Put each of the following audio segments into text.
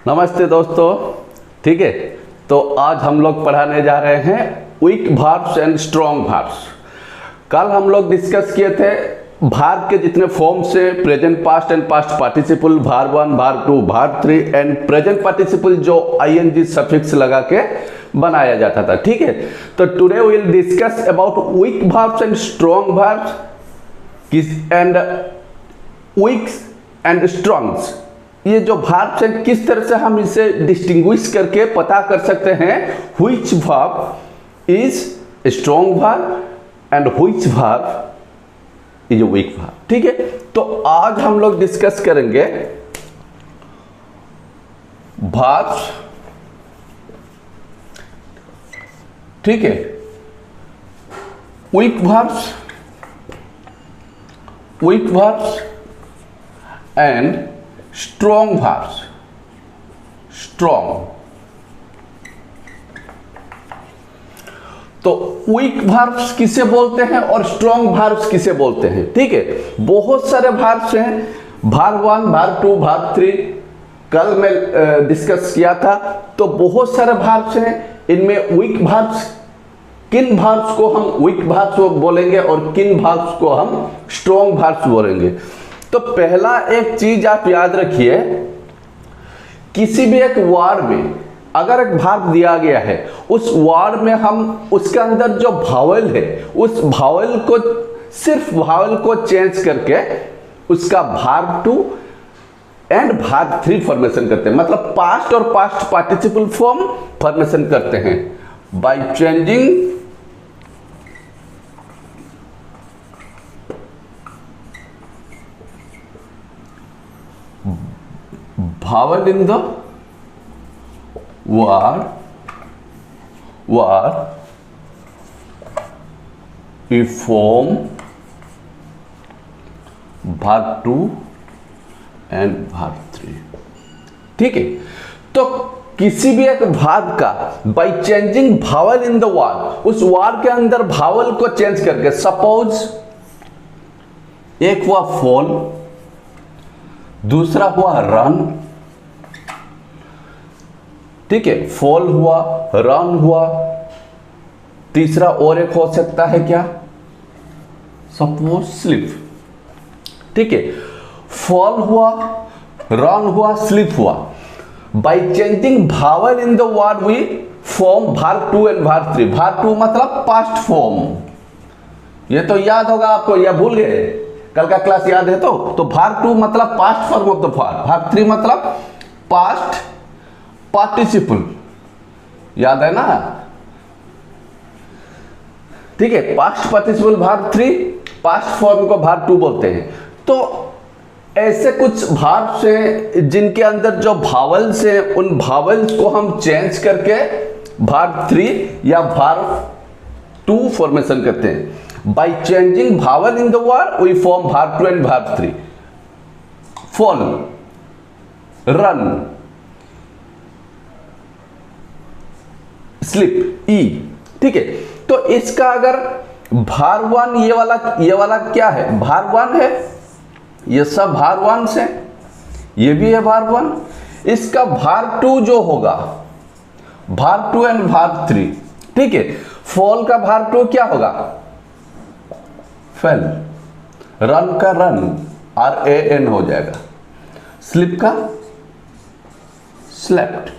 नमस्ते दोस्तों। ठीक है, तो आज हम लोग पढ़ाने जा रहे हैं weak verbs and strong verbs. कल हम लोग डिस्कस किए थे वर्ब के जितने फॉर्म्स हैं, present past and past participle, verb 1, verb 2, verb 3 and present participle जो आईएनजी सफिक्स लगा के बनाया जाता था। ठीक है, तो today we will discuss about weak verbs and strong verbs and weaks and strongs. ये जो वर्ब्स हैं किस तरह से हम इसे डिस्टिंग्विश करके पता कर सकते हैं which verb is strong verb and which verb is weak verb. ठीक है, तो आज हम लोग डिस्कस करेंगे वर्ब्स। ठीक है, weak verbs and strong verbs. Strong तो वीक वर्ब्स किसे बोलते हैं और स्ट्रॉन्ग वर्ब्स किसे बोलते हैं। ठीक है, बहुत सारे वर्ब्स हैं, वर्ब 1, वर्ब 2, वर्ब 3 कल मैं डिस्कस किया था। तो बहुत सारे वर्ब्स हैं, इनमें वीक वर्ब्स, किन वर्ब्स को हम वीक वर्ब्स बोलेंगे और किन वर्ब्स को हम स्ट्रॉन्ग वर्ब्स बोलेंगे। तो पहला एक चीज आप याद रखिए, किसी भी एक वर्ड में अगर एक वर्ब दिया गया है, उस वर्ड में हम उसके अंदर जो वावल है, उस वावल को सिर्फ वावल को चेंज करके उसका वर्ब 2 एंड वर्ब 3 फॉर्मेशन करते हैं। मतलब पास्ट और पास्ट पार्टिसिपल फॉर्म फॉर्मेशन करते हैं by changing vowel in the word we form verb 2 and verb 3। ठीक है, तो किसी भी एक वर्ब का by changing vowel in the word, उस वर्ड के अंदर vowel को चेंज करके, सपोज एक हुआ फॉल, दूसरा हुआ रन। ठीक है, फॉल हुआ, रन हुआ, तीसरा और एक हो सकता है क्या, सपोज स्लीप। ठीक है, फॉल हुआ, रन हुआ, स्लीप हुआ। By changing vowel in the word we form verb 2 and verb 3। Verb 2 मतलब पास्ट फॉर्म, ये तो याद होगा आपको, या भूल गए? कल का क्लास याद है? तो वर्ब 2 मतलब past form of the verb, verb 3 मतलब पास्ट पार्टिसिपल, याद है ना? ठीक है, past participle verb 3, past form को वर्ब 2 बोलते हैं। तो ऐसे कुछ वर्ब्स हैं जिनके अंदर जो वावल्स हैं, उन वावल्स को हम चेंज करके वर्ब 3 या वर्ब 2 फॉर्मेशन करते हैं। By changing vowel in the word we form verb 2 and verb 3। Fall, run, slip, e. ठीक है, तो इसका अगर वर्ब 1, ये वाला क्या है, वर्ब 1 है, ये सब वर्ब 1 से, ये भी है वर्ब 1। इसका वर्ब 2 जो होगा, वर्ब 2 एंड वर्ब 3। ठीक है, फॉल का वर्ब 2 क्या होगा, फेल। रन का रन, RAN हो जाएगा। स्लिप का स्लेप्ट।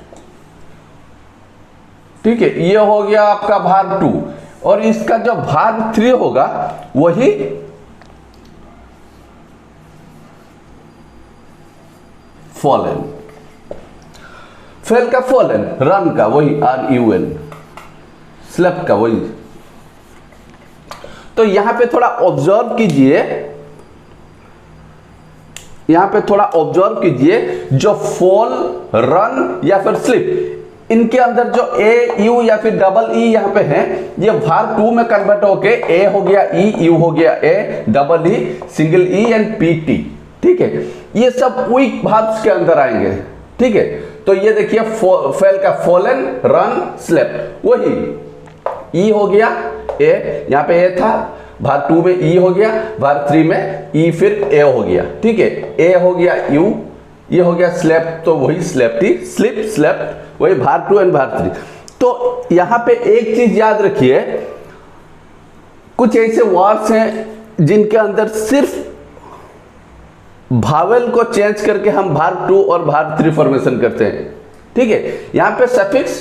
ठीक है, ये हो गया आपका वर्ब 2, और इसका जो वर्ब 3 होगा वही फॉलन। फेल का फॉलन, रन का वही RUN, स्लेप्ट का वही। तो यहां पे थोड़ा ऑब्जर्व कीजिए, यहां पे थोड़ा ऑब्जर्व कीजिए, जो फॉल, रन या फिर स्लिप, इनके अंदर जो A, U या फिर डबल E यहां पे है, ये वर्ब 2 में कन्वर्ट होके A हो गया E, U हो गया A, double E, single E and PT। ठीक है, ये सब वीक वर्ब्स के अंदर आएंगे। ठीक है, तो ये देखिए फेल का फॉलन, रन, स्लेप्ट, वही E हो गया A, यहां पे A था, वर्ब 2 में E हो गया, वर्ब 3 में E फिर A हो गया। ठीक है, A हो गया U, ये हो गया स्लेप्ट, तो वही स्लेप्ट ही, स्लिप स्लेप्ट वही भार 2 एंड भार 3। तो यहां पे एक चीज याद रखिए, कुछ ऐसे वर्ड्स हैं जिनके अंदर सिर्फ भावेल को चेंज करके हम भार 2 और भार 3 फॉर्मेशन करते हैं, ठीक है। यहां पे सफिक्स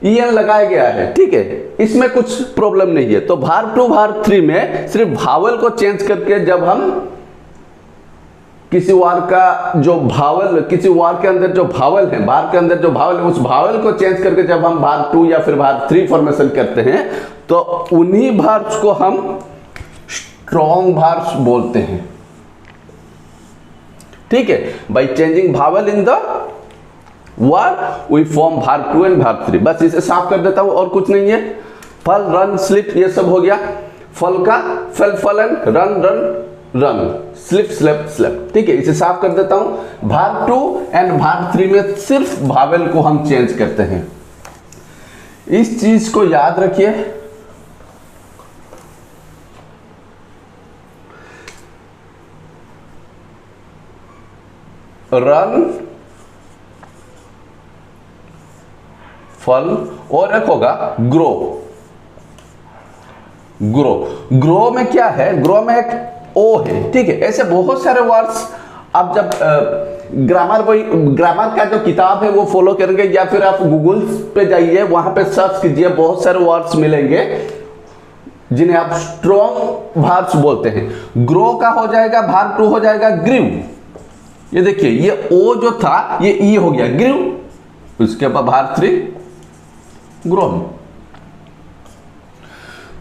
en लगाया गया है, ठीक है, इसमें कुछ प्रॉब्लम नहीं है। तो भार 2 भार 3 में सिर्फ भावेल को चेंज करके जब हम किसी वार का जो भावल, किसी वार के अंदर जो भावल है, भार के अंदर जो भावल है, उस भावल को चेंज करके जब हम भार 2 या फिर भार 3 फॉर्मेशन करते हैं तो उन्हीं भार्स को हम स्ट्रॉन्ग भार्स बोलते हैं, ठीक है। By changing vowel in the word we form verb 2 and भार 3। बस इसे साफ कर देता हूं और कुछ नहीं है। फल, रन, स्लिप ये सब हो गया। फल का fell, fallen, run, ran, run, sleep, slept, slept, ठीक है। इसे साफ कर देता हूं। भार 2 एंड भार 3 में सिर्फ भावेल को हम चेंज करते हैं, इस चीज को याद रखिए। रन, फल, और एक होगा ग्रो। ग्रो, ग्रो में क्या है, ग्रो में एक ओ है, ठीक है। ऐसे बहुत सारे वर्ड्स आप जब ग्रामर का जो किताब है वो फॉलो करेंगे या फिर आप गूगल पे जाइए, वहां पे सर्च कीजिए, बहुत सारे वर्ड्स मिलेंगे जिन्हें आप स्ट्रॉन्ग भार्स बोलते हैं। ग्रो का हो जाएगा, भार 2 हो जाएगा ग्रीव। ये देखिए, ये ओ जो था ये ई हो गया ग्रीव, उसके बाद भार 3 ग्रोन।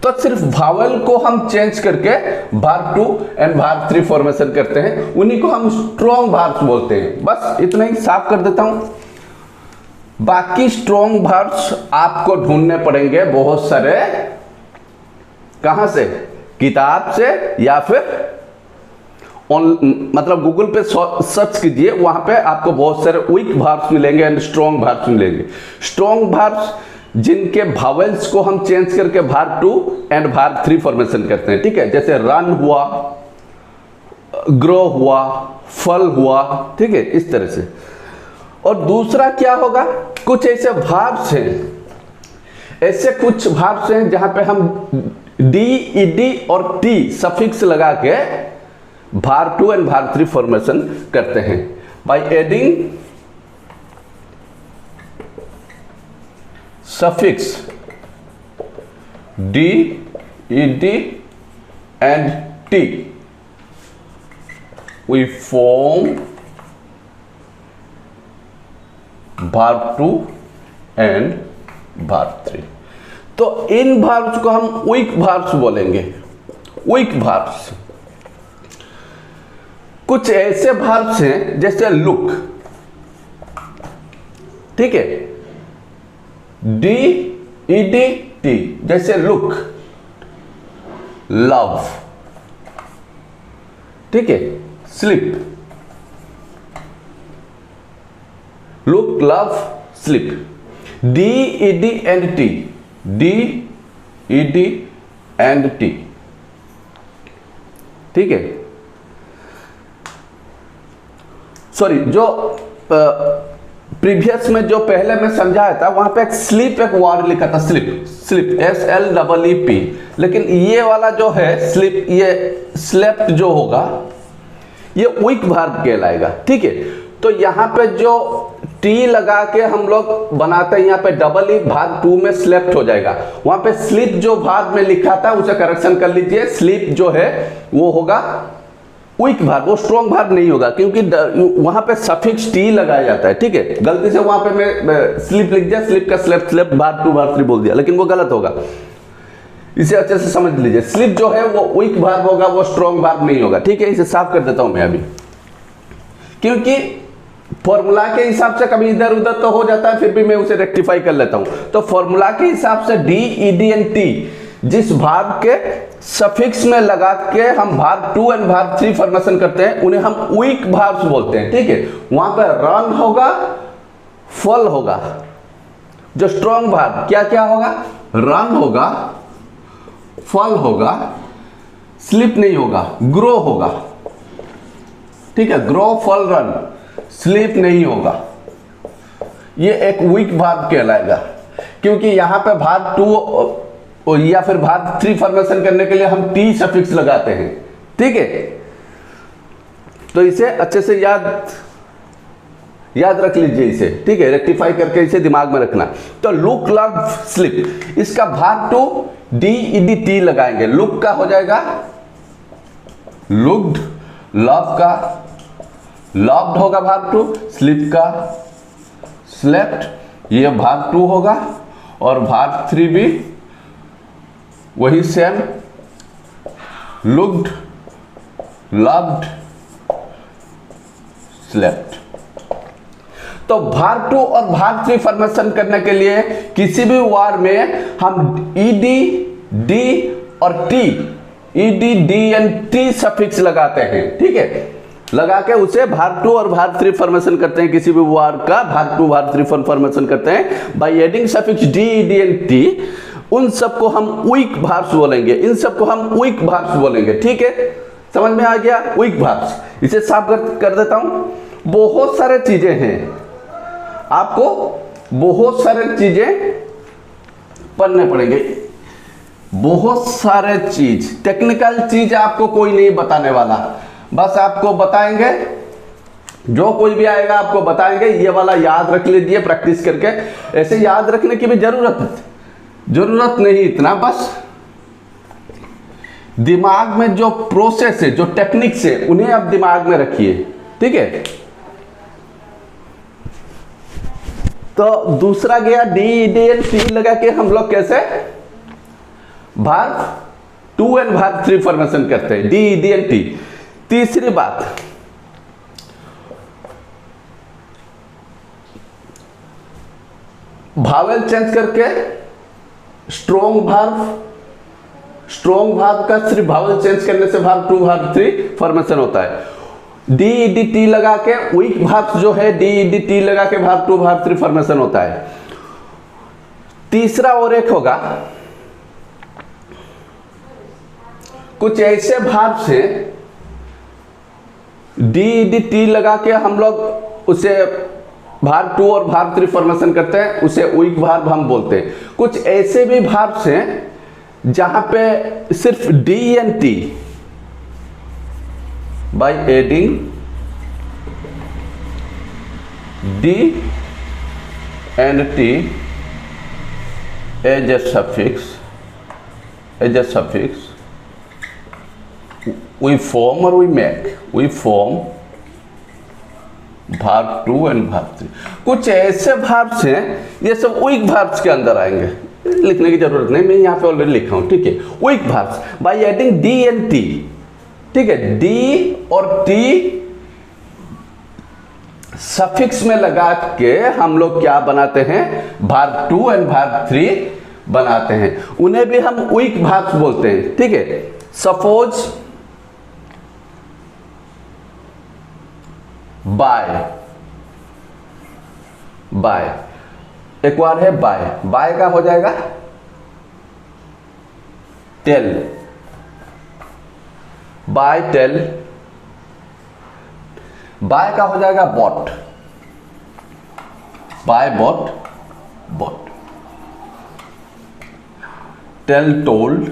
तो सिर्फ भावल को हम चेंज करके भार 2 एंड भार 3 फॉर्मेशन करते हैं, उन्हीं को हम स्ट्रॉन्ग भार्स बोलते हैं। बस इतना ही साफ कर देता हूं। बाकी स्ट्रॉन्ग भार्स आपको ढूंढने पड़ेंगे बहुत सारे, कहां से, किताब से या फिर मतलब गूगल पे सर्च कीजिए, वहां पे आपको बहुत सारे वीक भार्स मिलेंगे एंड स्ट्रॉन्ग भार्स मिलेंगे। स्ट्रॉन्ग भार्स जिनके भावेल्स को हम चेंज करके भार 2 एंड भार 3 फॉर्मेशन करते हैं, ठीक है। जैसे रन हुआ, ग्रो हुआ, फल हुआ, ठीक है, इस तरह से। और दूसरा क्या होगा, कुछ ऐसे भार्स हैं, ऐसे कुछ भार्स हैं जहां पे हम डी, ईडी और टी सफिक्स लगा के भार 2 एंड भार 3 फॉर्मेशन करते हैं by adding suffix d, ed and t, we form भार 2 एंड भार 3। तो इन भार्स को हम वीक भार्स बोलेंगे, वीक भार्स। कुछ ऐसे भार्स हैं जैसे लुक, ठीक है, डी, ईडी, टी, जैसे लुक, लव, ठीक है, slip, look, love, slip, D, ED and T, D, ED and T, ठीक है। सॉरी, जो प्रीवियस में जो पहले मैं समझाया था वहां पे एक स्लिप, एक वर्ड लिखा था, स्लिप, स्लिप, SLEEP, लेकिन ये वाला जो है स्लिप, ये स्लेप्ट जो होगा ये वीक भार्ब कहलाएगा, ठीक है। तो यहां पे जो टी लगा के हम लोग बनाते हैं, यहाँ पे डबल ई, भाग 2 में स्लेप्ट हो जाएगा। वहां पे स्लिप जो भाग में लिखा था उसे करेक्शन कर लीजिए, स्लिप जो है वो होगा वीक भार्ब, वो स्ट्रॉन्ग भार्ब नहीं होगा, क्योंकि वहां पे सफिक्स टी लगाया जाता है, ठीक है। गलती से वहां पे मैं स्लिप लिख दिया, स्लिप का स्लेप, स्लेप भार्ब 2 भार्ब 3 बोल दिया, लेकिन वो गलत होगा, इसे अच्छे से समझ लीजिए। स्लिप जो है वो वीक भार्ब होगा, वो स्ट्रॉन्ग भार्ब नहीं होगा, ठीक है। इसे साफ कर देता हूं मैं अभी, क्योंकि फॉर्मूला के हिसाब से कभी इधर उधर तो हो जाता है, फिर भी मैं उसे रेक्टिफाई कर लेता हूं। तो फॉर्मूला के हिसाब से डी, ईडी एंड टी जिस भार्ब के सफिक्स में लगा के हम भार्ब 2 एंड भार्ब 3 फॉर्मेशन करते हैं, उन्हें हम वीक भार्ब्स बोलते हैं, ठीक है। वहां पर रन होगा, फल होगा, जो स्ट्रॉन्ग भार्ब क्या क्या होगा, रन होगा, फल होगा, स्लिप नहीं होगा, ग्रो होगा, ठीक है, ग्रो, फॉल, रन, स्लीप नहीं होगा, ये एक वीक वर्ब कहलाएगा, क्योंकि यहां पे वर्ब 2 या फिर वर्ब 3 फॉर्मेशन करने के लिए हम टी सफिक्स लगाते हैं, ठीक है। तो इसे अच्छे से याद रख लीजिए इसे, ठीक है, रेक्टिफाई करके इसे दिमाग में रखना। तो लुक, लव, स्लिप, इसका वर्ब 2 DEDT लगाएंगे, लुक का हो जाएगा लुक्ड, लव का लव्ड होगा वर्ब 2, स्लिप का स्लेप्ट, ये वर्ब 2 होगा, और वर्ब 3 भी वही सेम, लुक्ड, लव्ड, स्लेप्ट। तो वर्ब 2 और वर्ब 3 फॉर्मेशन करने के लिए किसी भी वर्ब में हम ईडी, डी और T, ED, D and T suffix लगाते हैं, ठीक है, लगा के उसे वर्ब 2 और वर्ब 3 फॉर्मेशन करते हैं। किसी भी वर्ब का वर्ब 2 वर्ब 3 फॉर्मेशन करते हैं by adding suffix D, ED and T. उन सबको हम वीक वर्ब्स बोलेंगे, इन सबको हम वीक वर्ब्स बोलेंगे, ठीक है, समझ में आ गया, वीक वर्ब्स। इसे साफ कर देता हूं। बहुत सारे चीजें हैं, आपको बहुत सारे चीजें पढ़ने पड़ेंगे, बहुत सारे चीज, टेक्निकल चीज आपको कोई नहीं बताने वाला, बस आपको बताएंगे, जो कोई भी आएगा आपको बताएंगे, ये वाला याद रख लीजिए प्रैक्टिस करके। ऐसे याद रखने की भी जरूरत नहीं इतना, बस दिमाग में जो प्रोसेस है, जो टेक्निक्स है, उन्हें आप दिमाग में रखिए, ठीक है। तो दूसरा गया डी, डी एंड टी लगा के हम लोग कैसे वर्ब 2 एंड वर्ब 3 फॉर्मेशन करते हैं, डी, डी एंड टी। तीसरी बात, भावेल चेंज करके स्ट्रॉन्ग वर्ब का सिर्फ भावेल चेंज करने से वर्ब 2 वर्ब 3 फॉर्मेशन होता है। डी, डी, टी लगा के वीक वर्ब्स जो है डी, डी, टी लगा के वर्ब 2 वर्ब 3 फॉर्मेशन होता है। तीसरा और एक होगा, कुछ ऐसे वर्ब्स हैं डी, डी, टी लगा के हम लोग उसे वर्ब 2 और वर्ब 3 फॉर्मेशन करते हैं, उसे वीक वर्ब हम बोलते हैं। कुछ ऐसे भी वर्ब्स हैं जहां पे सिर्फ D and T by adding D and T as a suffix, we form verb 2 and verb 3। कुछ ऐसे verbs हैं, ये सब weak verbs के अंदर आएंगे, लिखने की जरूरत नहीं, मैं यहाँ पे ऑलरेडी लिखा हूँ, ठीक है। weak verbs by adding D and T, ठीक है, डी और टी सफिक्स में लगा के हम लोग क्या बनाते हैं, वर्ब 2 एंड वर्ब 3 बनाते हैं, उन्हें भी हम वीक वर्ब्स बोलते हैं, ठीक है। सपोज बाय, एक बार है बाय का हो जाएगा टेल, बाय टेल, बाय का हो जाएगा bought, buy bought, tell told.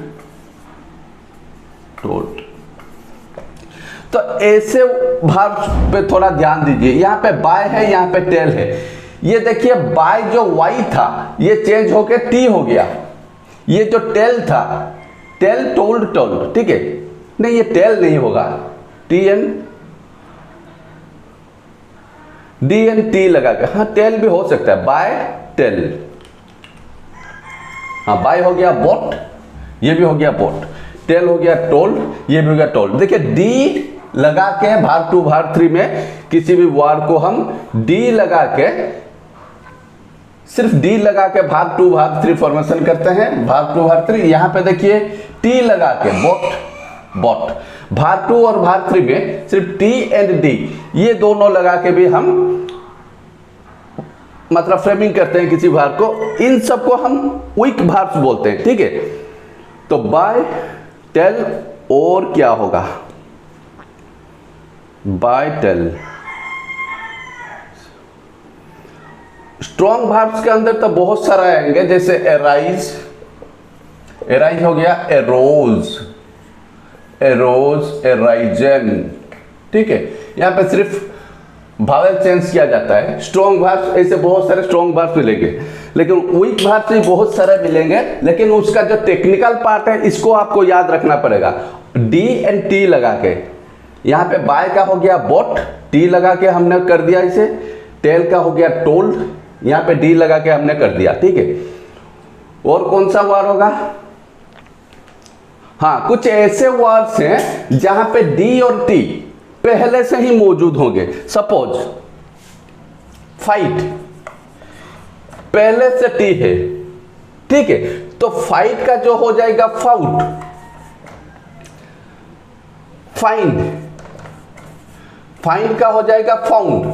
तो ऐसे वर्ब्स पे थोड़ा ध्यान दीजिए, यहां पे बाय है, यहां पे टेल है। ये देखिए बाय जो वाई था ये चेंज होके टी हो गया, ये जो टेल था टेल टोल्ड, ठीक है, नहीं ये टेल नहीं होगा, T N D N T लगा के, हाँ टेल भी हो सकता है, बाय टेल, हाँ बाय हो गया बॉट, ये भी हो गया बॉट, टेल हो गया टोल्ड, ये भी हो गया टोल्ड। देखिए डी लगा के वर्ब 2 वर्ब 3 में किसी भी वर्ब को हम डी लगा के, सिर्फ डी लगा के वर्ब 2 वर्ब 3 फॉर्मेशन करते हैं, वर्ब 2 वर्ब 3। यहां पे देखिए टी लगा के बॉट, वर्ब 2 और वर्ब 3 में सिर्फ टी एंड डी ये दोनों लगा के भी हम मतलब फ्रेमिंग करते हैं किसी वर्ब को, इन सबको हम वीक वर्ब्स बोलते हैं, ठीक है। तो बाय टेल और क्या होगा, वाइटल। स्ट्रॉन्ग वर्ब्स के अंदर तो बहुत सारा आएंगे, जैसे एराइज, एराइज हो गया, एरोज, एरोज, एराइजन, ठीक है। यहां पे सिर्फ वावेल चेंज किया जाता है। स्ट्रॉन्ग वर्ब्स ऐसे बहुत सारे स्ट्रॉन्ग वर्ब्स मिलेंगे, लेकिन वीक वर्ब्स भी बहुत सारे मिलेंगे, लेकिन उसका जो टेक्निकल पार्ट है इसको आपको याद रखना पड़ेगा। डी एंड टी लगा के, यहाँ पे बाय का हो गया बोट, टी लगा के हमने कर दिया इसे। टेल का हो गया टोल्ड, यहाँ पे डी लगा के हमने कर दिया, ठीक है। और कौन सा वर्ड होगा? हाँ, कुछ ऐसे वर्ड्स हैं जहां पे डी और टी पहले से ही मौजूद होंगे। सपोज फाइट, पहले से टी है, ठीक है, तो फाइट का जो हो जाएगा फाउट। फाइंड, फाइंड का हो जाएगा फाउंड।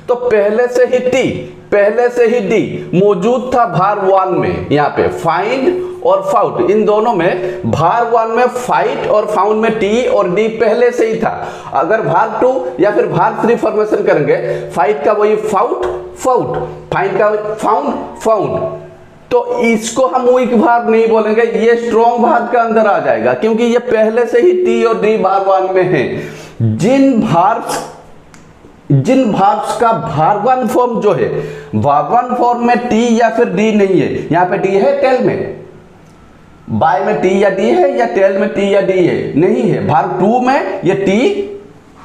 तो पहले से ही टी, पहले से ही डी मौजूद था भार वन में। यहां पे फाइंड और फाउट, इन दोनों में भार वन में फाइट और फाउंड में टी और डी पहले से ही था। अगर भार टू या फिर भार थ्री फॉर्मेशन करेंगे, फाइट का वही फाउट, फाउट, फाइंड का फाउंड, फाउंड, तो इसको हम वीक वर्ब नहीं बोलेंगे, ये स्ट्रॉन्ग वर्ब के अंदर आ जाएगा, क्योंकि ये पहले से ही टी और डी भार वन में है। जिन भार्ब्स का भार वन फॉर्म जो है, भार वन फॉर्म में टी या फिर डी नहीं है, यहां पे टी है टेल में, बाय में टी या डी है, या टेल में टी या डी है, नहीं है। भार टू में ये टी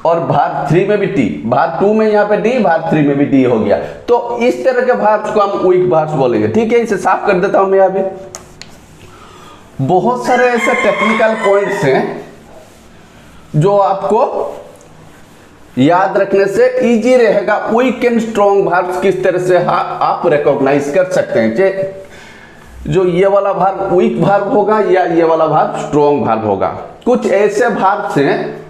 और भार थ्री में भी टी, भार टू में यहाँ पे डी, भार थ्री में भी डी हो गया। तो इस तरह के भार्ब्स को हम वीक भार्ब्स बोलेंगे, ठीक है। इसे साफ कर देता हूं मैं। अभी बहुत सारे ऐसे टेक्निकल पॉइंट्स हैं जो आपको याद रखने से इजी रहेगा। वीक एंड स्ट्रॉन्ग भार्ब्स किस तरह से आप रिकॉग्नाइज कर सकते हैं, जो ये वाला भार्ब वीक भार्ब होगा या ये वाला भार्ब स्ट्रॉन्ग भार्ब होगा। कुछ ऐसे भार्ब्स हैं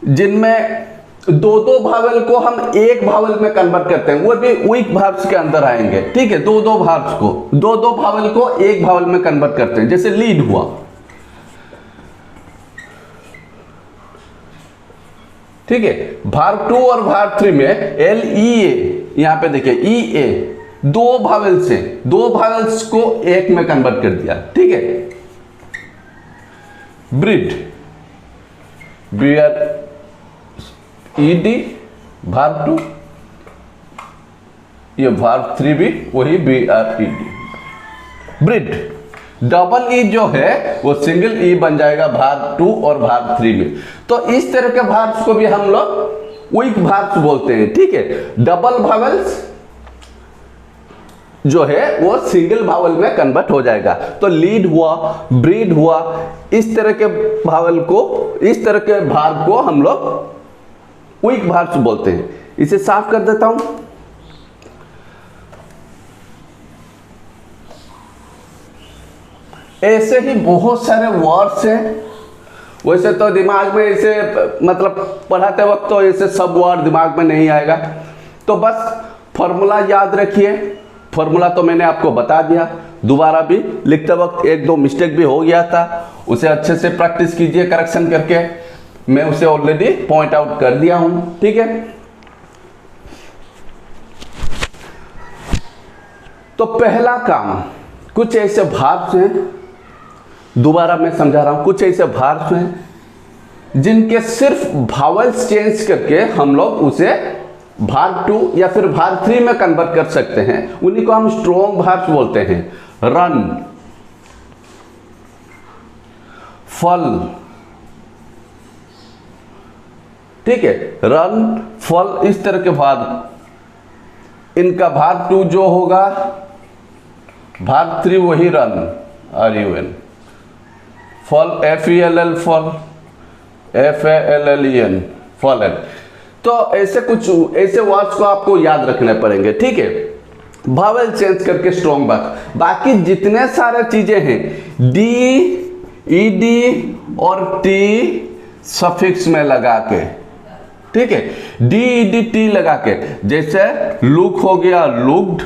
जिनमें दो दो भावेल को हम एक भावेल में कन्वर्ट करते हैं, वो भी वीक भार्ब्स के अंदर आएंगे, ठीक है। दो दो भार्ब्स को, दो दो भावेल को एक भावेल में कन्वर्ट करते हैं, जैसे लीड हुआ, ठीक है। भार्ब टू और भार्ब थ्री में एल ई ए, यहां पे देखिए ई ए, दो भावेल्स हैं, दो भावेल्स को एक में कन्वर्ट कर दिया, ठीक है। Breed, B R E D, verb two, ये भार्ब थ्री भी वही B R E D. Breed, double E जो है वो सिंगल ई बन जाएगा भार्ब टू और भार्ब थ्री में। तो इस तरह के भार्ब्स को भी हम लोग वीक भार्ब्स बोलते हैं, ठीक है। डबल भावेल्स जो है वो सिंगल भावल में कन्वर्ट हो जाएगा। तो लीड हुआ, ब्रीड हुआ, इस तरह के भावल को, इस तरह के भार्ब को हम लोग वीक भार्ब्स बोलते हैं। इसे साफ कर देता हूं। ऐसे ही बहुत सारे वर्ड्स हैं। वैसे तो दिमाग में ऐसे मतलब पढ़ाते वक्त तो ऐसे सब वर्ड दिमाग में नहीं आएगा, तो बस फॉर्मूला याद रखिए। फॉर्मूला तो मैंने आपको बता दिया, दोबारा भी लिखते वक्त एक दो मिस्टेक भी हो गया था, उसे अच्छे से प्रैक्टिस कीजिए करेक्शन करके। मैं उसे ऑलरेडी पॉइंट आउट कर दिया हूं, ठीक है। तो पहला काम, कुछ ऐसे भार्ब्स हैं, दोबारा मैं समझा रहा हूं, कुछ ऐसे भार्ब्स हैं जिनके सिर्फ भावेल्स चेंज करके हम लोग उसे भार्ब टू या फिर भार्ब थ्री में कन्वर्ट कर सकते हैं, उन्हीं को हम स्ट्रॉन्ग भार्ब्स बोलते हैं। रन, फल, ठीक है, रन, फल, इस तरह के भार्ब, इनका भार्ब टू जो होगा, भार्ब थ्री वही run, R U N, fell, F E L L, fall, F A L L E N, fallen. तो ऐसे कुछ ऐसे वर्ड्स को आपको याद रखने पड़ेंगे, ठीक है, भावेल चेंज करके स्ट्रॉन्ग भार्ब। बाकी जितने सारे चीजें हैं, डी, ई डी और टी सफिक्स में लगा के, ठीक है, डी ई डी टी लगा के, जैसे लुक हो गया लुक्ड,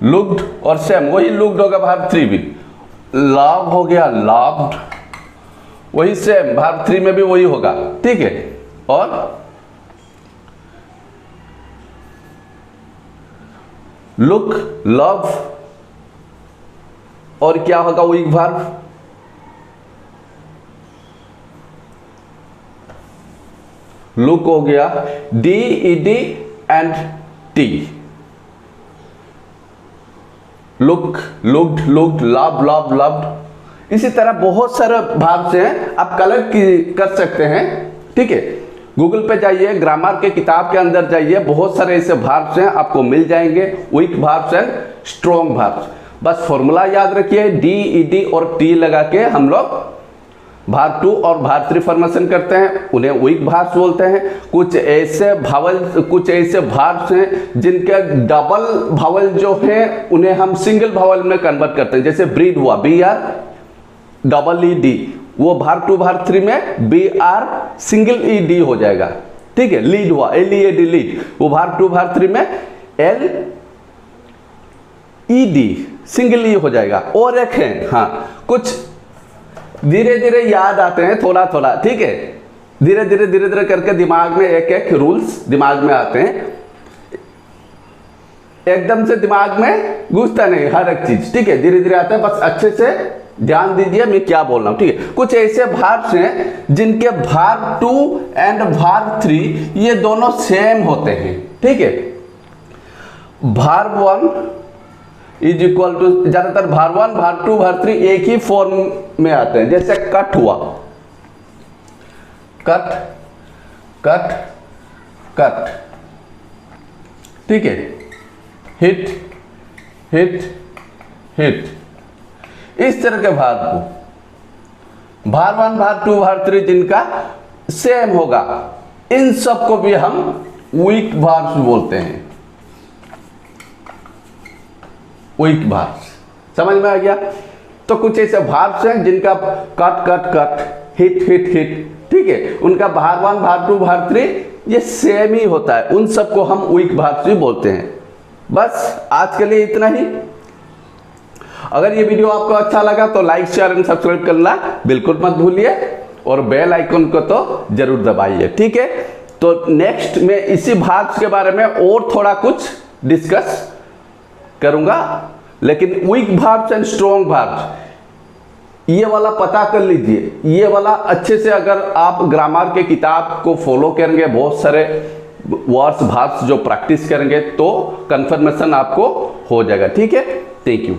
लुक्ड, और सेम वही लुक्ड होगा भार्ब थ्री भी। लव हो गया लव्ड, वही सेम वर्ब 3 में भी वही होगा, ठीक है। और लुक, लव, और क्या होगा वीक वर्ब, लुक हो गया, D E D and T, look, looked, looked, love, love, loved. इसी तरह बहुत सारे वर्ब्स हैं, आप कलेक्ट कर सकते हैं, ठीक है। गूगल पे जाइए, ग्रामर के किताब के अंदर जाइए, बहुत सारे ऐसे वर्ब्स हैं आपको मिल जाएंगे, weak verbs and strong verbs. बस फॉर्मूला याद रखिए, डी ई डी और टी लगा के हम लोग वर्ब 2 और वर्ब 3 फॉर्मेशन करते हैं, उन्हें वीक वर्ब्स बोलते हैं। कुछ ऐसे वर्ब्स हैं जिनके डबल भावल जो है उन्हें हम सिंगल भावल में कन्वर्ट करते हैं, जैसे ब्रीड हुआ, B R double E D, वो वर्ब 2 वर्ब 3 में B R single E D हो जाएगा, ठीक है। लीड हुआ, L E A D, lead, वो वर्ब 2 वर्ब 3 में L E D single E हो जाएगा। और एक है, हाँ, कुछ धीरे धीरे याद आते हैं, थोड़ा थोड़ा, ठीक है, धीरे धीरे करके दिमाग में एक एक रूल्स दिमाग में आते हैं, एकदम से दिमाग में घुसता नहीं हर एक चीज, ठीक है, धीरे धीरे आता है। बस अच्छे से ध्यान दीजिए मैं क्या बोल रहा हूं, ठीक है। कुछ ऐसे वर्ब्स हैं जिनके वर्ब 2 एंड वर्ब 3 ये दोनों सेम होते हैं, ठीक है। वर्ब 1 इज इक्वल टू, ज्यादातर वर्ब 1 वर्ब 2 वर्ब 3 एक ही फॉर्म में आते हैं, जैसे कट हुआ, कट, कट, कट, ठीक है। हिट, हिट, हिट, इस तरह के वर्ब को वर्ब 1 वर्ब 2 वर्ब 3 जिनका सेम होगा, इन सब को भी हम वीक वर्ब्स बोलते हैं, वीक वर्ब्स। समझ में आ गया? तो कुछ ऐसे वर्ब्स हैं जिनका cut cut cut, hit hit hit, ठीक है, उनका वर्ब 1 वर्ब 2 वर्ब 3 ये सेम ही होता है, उन सबको हम वीक वर्ब्स भी बोलते हैं। बस आज के लिए इतना ही। अगर ये वीडियो आपको अच्छा लगा तो लाइक शेयर एंड सब्सक्राइब करना बिल्कुल मत भूलिए, और बेल आइकन को तो जरूर दबाइए, ठीक है। तो नेक्स्ट में इसी वर्ब्स के बारे में और थोड़ा कुछ डिस्कस करूंगा, लेकिन weak verbs and strong verbs ये वाला पता कर लीजिए, ये वाला अच्छे से अगर आप ग्रामर के किताब को फॉलो करेंगे, बहुत सारे वर्ड्स वर्ब्स जो प्रैक्टिस करेंगे तो कंफर्मेशन आपको हो जाएगा, ठीक है। Thank you.